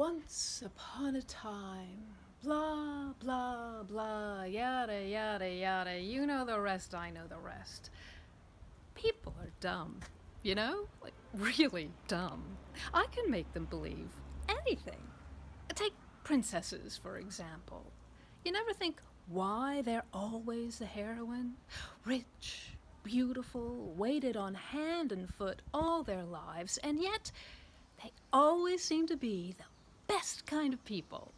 Once upon a time, blah, blah, blah, yada, yada, yada. You know the rest, I know the rest. People are dumb, you know? Like, really dumb. I can make them believe anything. Take princesses, for example. You never think why they're always the heroine? Rich, beautiful, waited on hand and foot all their lives, and yet they always seem to be the best kind of people.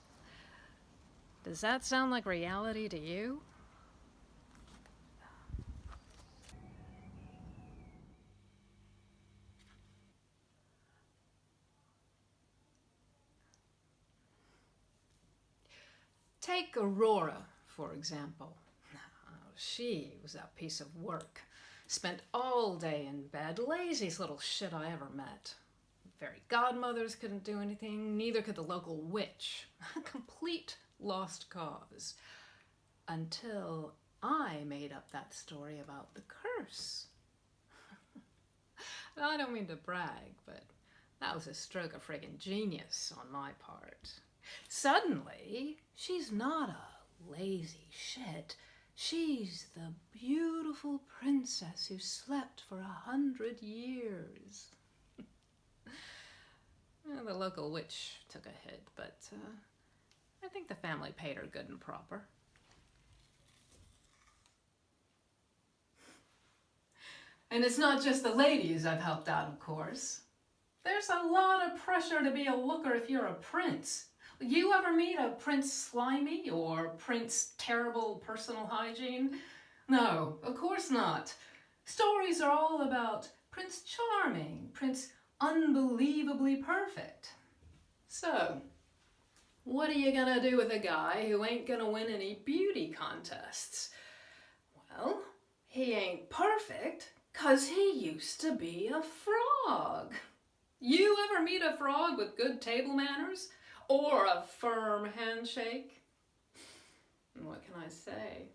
Does that sound like reality to you? Take Aurora, for example. She was a piece of work. Spent all day in bed, laziest little shit I ever met. Fairy godmothers couldn't do anything, neither could the local witch. A complete lost cause. Until I made up that story about the curse. I don't mean to brag, but that was a stroke of friggin' genius on my part. Suddenly, she's not a lazy shit. She's the beautiful princess who slept for 100 years. Well, the local witch took a hit, but I think the family paid her good and proper. And it's not just the ladies I've helped out, of course. There's a lot of pressure to be a looker if you're a prince. You ever meet a Prince Slimy or Prince Terrible Personal Hygiene? No, of course not. Stories are all about Prince Charming, Prince Unbelievably Perfect. So, what are you gonna do with a guy who ain't gonna win any beauty contests? Well, he ain't perfect 'cause he used to be a frog. You ever meet a frog with good table manners? Or a firm handshake? What can I say?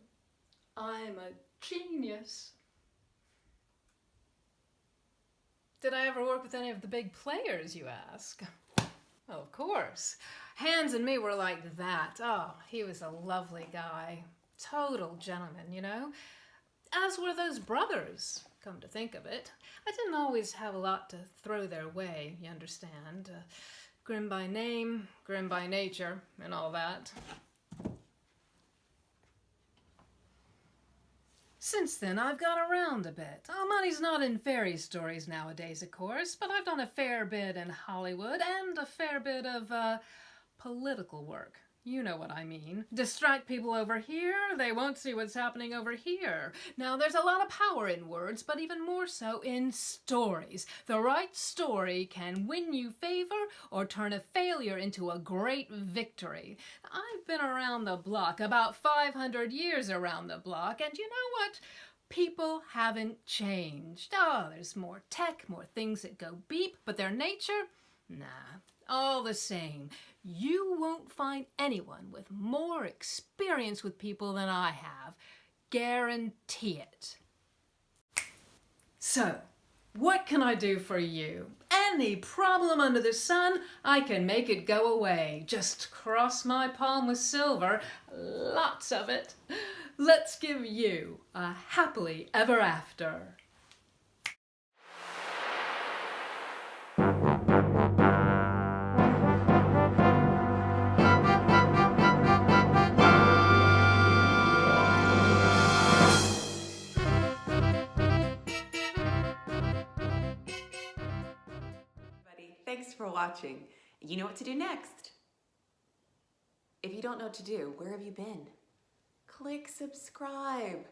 I'm a genius. Did I ever work with any of the big players, you ask? Well, of course. Hans and me were like that. Oh, he was a lovely guy. Total gentleman, you know? As were those brothers, come to think of it. I didn't always have a lot to throw their way, you understand. Grim by name, grim by nature, and all that. Since then, I've got around a bit. Money's not in fairy stories nowadays, of course, but I've done a fair bit in Hollywood and a fair bit of political work. You know what I mean. Distract people over here, they won't see what's happening over here. Now, there's a lot of power in words, but even more so in stories. The right story can win you favor or turn a failure into a great victory. I've been around the block, about 500 years around the block, and you know what? People haven't changed. Oh, there's more tech, more things that go beep, but their nature? Nah, all the same. You won't find anyone with more experience with people than I have. Guarantee it. So, what can I do for you? Any problem under the sun, I can make it go away. Just cross my palm with silver, lots of it. Let's give you a happily ever after. Thanks for watching. You know what to do next. If you don't know what to do, where have you been? Click subscribe.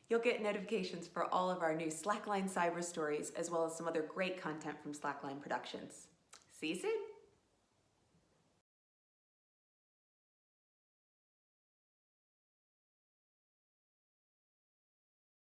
You'll get notifications for all of our new Slackline Cyberstories, as well as some other great content from Slackline Productions. See you soon.